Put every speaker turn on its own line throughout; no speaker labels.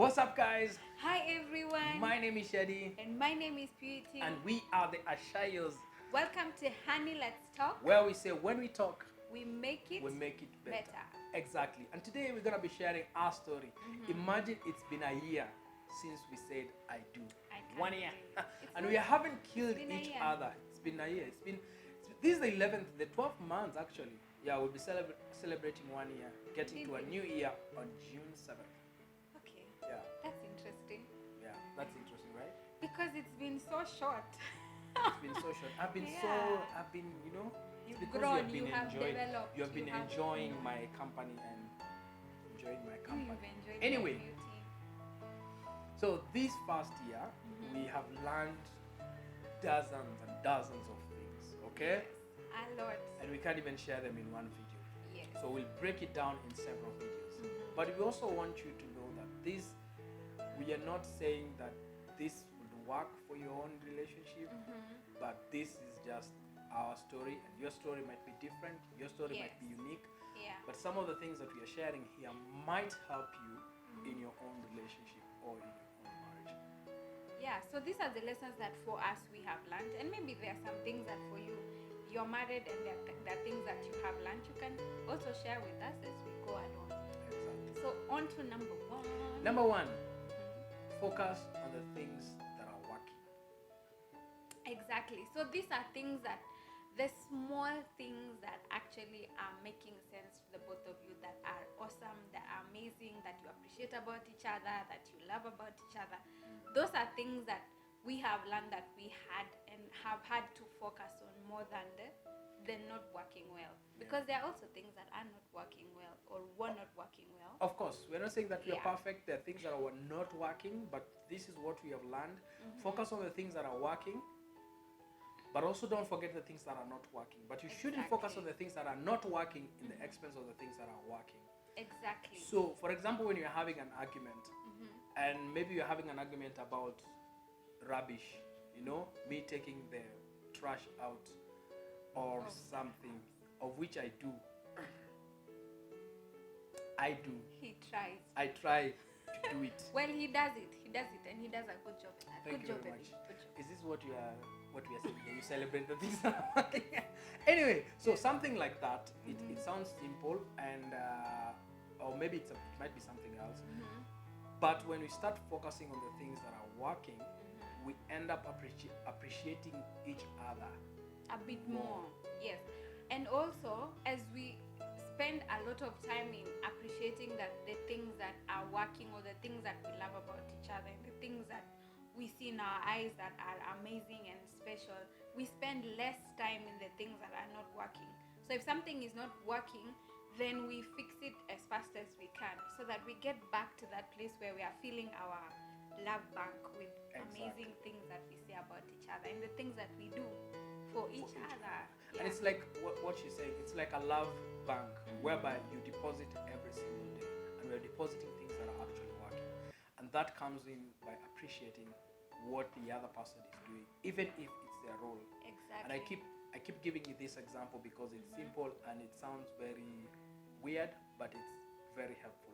What's up, guys?
Hi everyone.
My name is Shadi,
And my name is Beauty.
and we are the Ashayos,
Welcome to Honey Let's Talk.
where we say when we talk,
We make it, better.
Exactly. And today we're gonna be sharing our story. Imagine it's been a year since we said I do.
I can't
1 year,
believe it.
and we haven't killed
been a
each
year.
other. It's been a year. This is the 11th, the 12th month actually. Yeah, we'll be celebrating 1 year, getting to a new year on June 7th.
Okay.
Yeah,
That's interesting.
yeah, that's interesting, right?
Because it's been so short.
It's been so short. I've been, you know, it's
You've
because
grown,
you
you have developed.
have been
you have-
enjoying my company and enjoying my company.
You've enjoyed
Anyway,
your beauty.
so this past year, we have learned dozens and dozens of things, okay?
Yes, a lot.
And we can't even share them in one video.
Yes.
So we'll break it down in several videos. But we also want you to know that we are not saying that this would work for your own relationship, but this is just our story, and your story might be different, your story might be
Yes.
unique,
Yeah.
but some of the things that we are sharing here might help you in your own relationship or in your own marriage.
Yeah, so these are the lessons that for us we have learned, and maybe there are some things that for you, you're married and there are things that you have learned, you can also share with us as we go along.
Exactly.
So on to number one.
Number one, focus on the things that are working.
Exactly. So these are things that, the small things that actually are making sense to the both of you, that are awesome, that are amazing, that you appreciate about each other, that you love about each other. Those are things that we have learned that we had and have had to focus on more than the not working well. Because there are also things that are not working well or were not working well.
Of course, we're not saying that we are
Yeah.
perfect. There are things that are not working, but this is what we have learned. Focus on the things that are working, but also don't forget the things that are not working. But you shouldn't focus on
Exactly.
the things that are not working in the expense of the things that are working.
Exactly.
So, for example, when you're having an argument, and maybe you're having an argument about rubbish, me taking the trash out or
Oh.
something, of which I do. I do.
He tries.
I try to do it.
Well, he does it, and he does a good job at that.
Thank
Good
you
job,
very
baby.
much.
Good job.
Is this what we are saying? You celebrate the things that are working. Anyway, so something like that. It sounds simple, and or maybe it might be something else. But when we start focusing on the things that are working, we end up appreciating each other.
A bit more, yes. And also, as we spend a lot of time in appreciating that the things that are working, or the things that we love about each other, and the things that we see in our eyes that are amazing and special, we spend less time in the things that are not working. So if something is not working, then we fix it as fast as we can, so that we get back to that place where we are filling our love bank with amazing things that we say about each other, and the things that we do for each other.
And it's like what she's saying. It's like a love bank whereby you deposit every single day, and we're depositing things that are actually working, and that comes in by appreciating what the other person is doing, even if it's their role.
Exactly.
And I keep giving you this example because it's simple and it sounds very weird, but it's very helpful.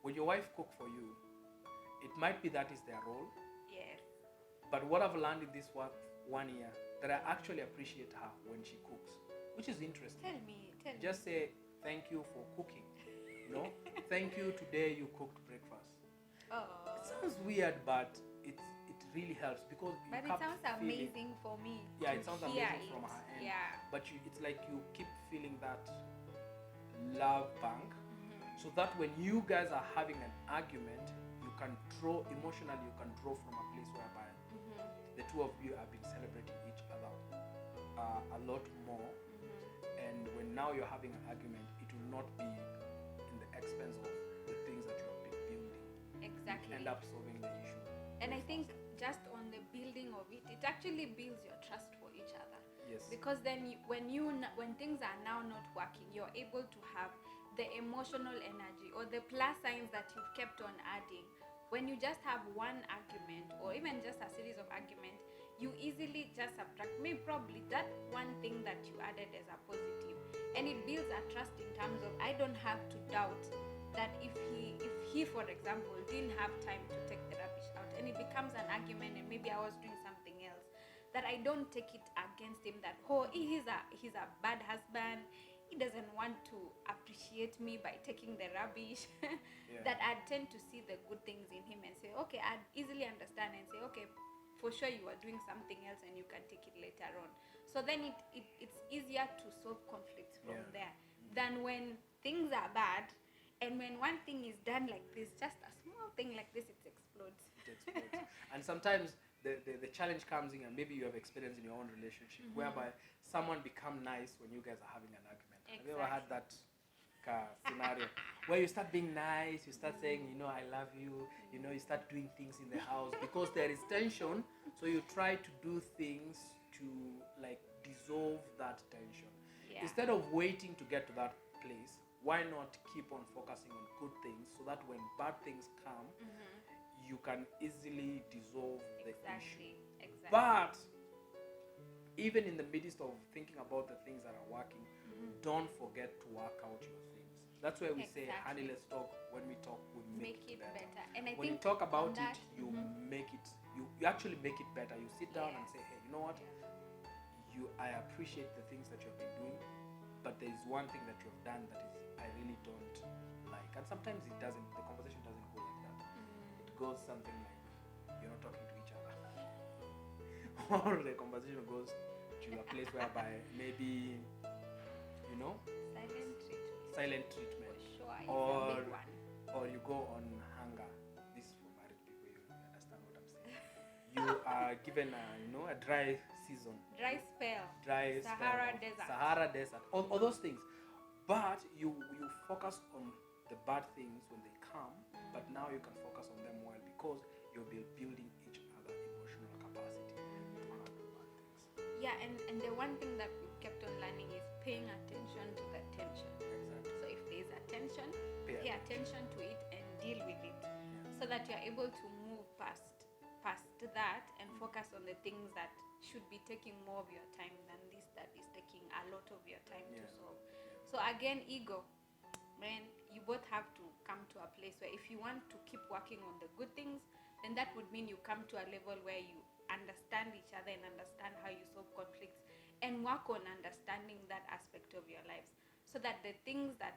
When your wife cooks for you, it might be that is their role,
Yes.
but what I've learned in this 1 year, that I actually appreciate her when she cooks, which is interesting.
Tell me.
Just say thank you for cooking. Thank you, today you cooked breakfast.
Oh.
It sounds weird, but it really helps because you
But it
keep
sounds
feeling-
amazing for me.
Yeah,
to
it sounds
hear
amazing from her end.
Yeah.
But it's like you keep feeling that love bank, so that when you guys are having an argument, you can draw emotionally. You can draw from a place whereby the two of you have been celebrating each other a lot more. And when now you're having an argument, it will not be in the expense of the things that you have been building.
Exactly.
End up solving the issue.
And I think just on the building of it, it actually builds your trust for each other.
Yes.
Because then when things are now not working, you're able to have the emotional energy or the plus signs that you've kept on adding. When you just have one argument, or even just a series of arguments, you easily just subtract maybe probably that one thing that you added as a positive, and it builds a trust in terms of, I don't have to doubt that if he for example didn't have time to take the rubbish out and it becomes an argument and maybe I was doing something else, that I don't take it against him that he's a bad husband, he doesn't want to appreciate me by taking the rubbish. That I tend to see the good things in him and say, okay, I'd easily understand and say, okay, for sure you are doing something else and you can take it later on. So then it's easier to solve conflicts from there than when things are bad and when one thing is done like this, just a small thing like this, it explodes.
And sometimes the challenge comes in, and maybe you have experience in your own relationship whereby someone become nice when you guys are having an argument. Have you ever had that scenario where you start being nice, you start saying, I love you, you start doing things in the house because there is tension, so you try to do things to like dissolve that tension. Instead of waiting to get to that place, why not keep on focusing on good things so that when bad things come, you can easily dissolve the issue. But even in the midst of thinking about the things that are working, don't forget to work out your things. That's why we say, honey, let's talk. When we talk, we make it better. And when you talk about it, you make it. You actually make it better. You sit down and say, hey, you know what? I appreciate the things that you have been doing, but there is one thing that you have done that is I really don't like. And sometimes it doesn't. The conversation doesn't go like that. It goes something like you're not talking to each other, or the conversation goes to a place whereby maybe silent treatment, or you go on hunger. This is for married people. You understand what I'm saying? You are given a dry season, Sahara desert, all those things. But you focus on the bad things when they come, but now you can focus on them well because you'll be building each other emotional capacity to handle bad things.
Yeah, and the one thing that we kept on learning is paying attention to the tension.
Exactly.
So if there's a tension, pay attention to it and deal with it, so that you're able to move past that and focus on the things that should be taking more of your time than this that is taking a lot of your time to solve. So again, ego, man, you both have to come to a place where if you want to keep working on the good things, then that would mean you come to a level where you understand each other and understand how you solve conflicts and work on understanding that aspect of your lives, so that the things that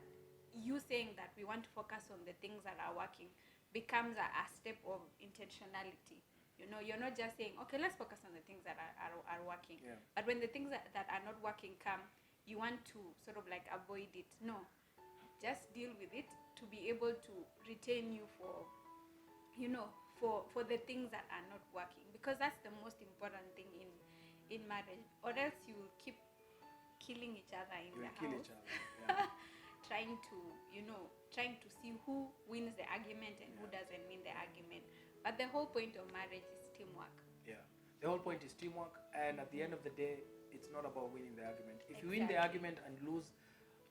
you saying that we want to focus on the things that are working becomes a step of intentionality. You're not just saying, okay, let's focus on the things that are working. But when the things that are not working come, you want to sort of like avoid it. No, just deal with it to be able to retain you for the things that are not working, because that's the most important thing in marriage, or else you will keep killing each other in the house. trying to see who wins the argument and who doesn't win the argument. But the whole point of marriage is teamwork.
The whole point is teamwork, and at the end of the day, it's not about winning the argument. If you win the argument and lose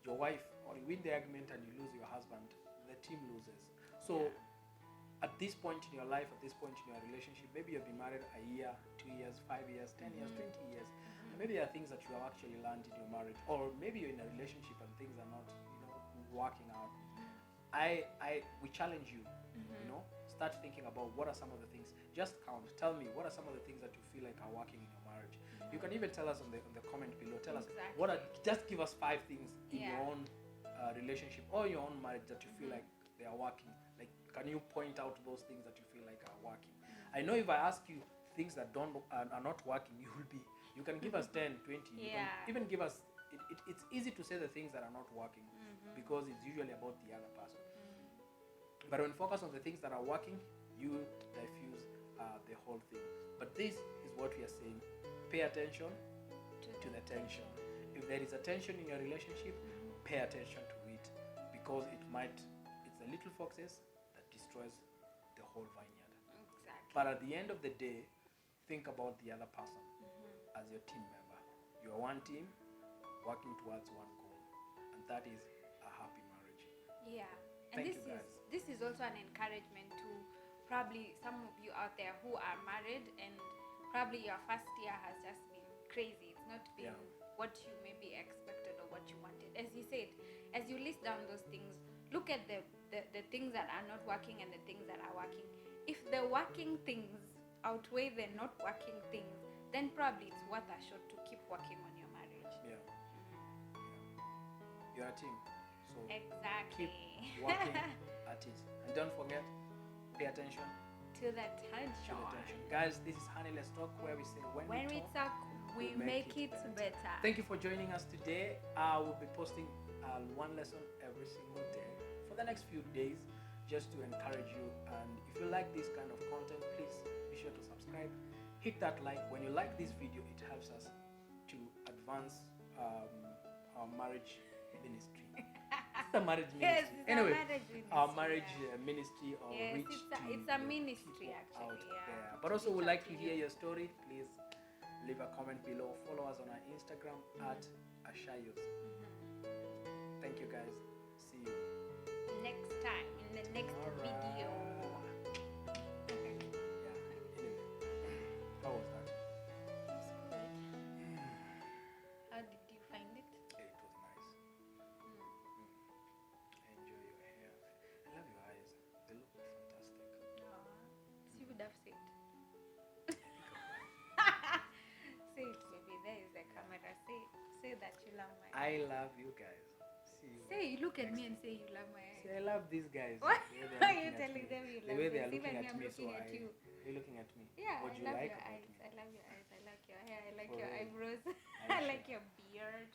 your wife, or you win the argument and you lose your husband, the team loses. So at this point in your life, at this point in your relationship, maybe you've been married a year, 2 years, 5 years, 10 years, 20 years. And maybe there are things that you have actually learned in your marriage, or maybe you're in a relationship and things are not, working out. We challenge you, start thinking about what are some of the things. Just count. Tell me what are some of the things that you feel like are working in your marriage. You can even tell us on the comment below. Tell us just give us 5 things in your own relationship or your own marriage that you feel like they are working. Like, can you point out those things that you feel like are working? I know if I ask you things that are not working, you can give us 10, 20. You can even give us. It's easy to say the things that are not working because it's usually about the other person. But when you focus on the things that are working, you diffuse the whole thing. But this is what we are saying. Pay attention to the tension. If there is a tension in your relationship, pay attention to it, because it's the little foxes that destroys the whole vineyard.
Exactly.
But at the end of the day, think about the other person as your team member. You are one team working towards one goal, and that is a happy marriage.
Yeah. And this is also an encouragement to probably some of you out there who are married and probably your first year has just been crazy. It's not been what you maybe expected or what you wanted. As you said, as you list down those things, look at the the things that are not working and the things that are working. If the working things outweigh the not working things, then probably it's worth a shot to keep working on your marriage.
Yeah. You're a team. So
Exactly.
keep working at it. And don't forget, pay attention.
To the tension.
Guys, this is Honey Let's Talk, where we say when we talk,
we make it better.
Thank you for joining us today. I will be posting one lesson every single day for the next few days, just to encourage you. And if you like this kind of content, please be sure to subscribe. Hit that like. When you like this video, it helps us to advance our marriage ministry. It's a marriage ministry.
Yes, it's
anyway,
a marriage ministry,
our marriage ministry or
yes,
reach
it's a ministry actually.
out
Yeah.
there. But also, we'd like to hear your story. Please leave a comment below. Follow us on our Instagram at aswyM. Thank you, guys. See you
Next time in the next video.
Yeah. Anyway, how was that?
It's good. How did you find it?
It was nice. Enjoy your hair. I love your eyes. They look fantastic.
So you would have said. Say it, baby. There is a camera. Say that you love my eyes.
I love you guys. See you.
Say you look at me and say you love my eyes.
See, I love these guys.
What
The way
are
they're
you
looking at
telling
me.
them you
The
love
way
them?
they are
Even
looking
me,
at
I'm
me, so
looking at you.
you're looking at me.
Yeah,
What
I
do you
love
like
your
about
eyes.
me?
I love your eyes. I like your hair. I like
For
your
real?
eyebrows.
I'm
I
sure.
like your beard.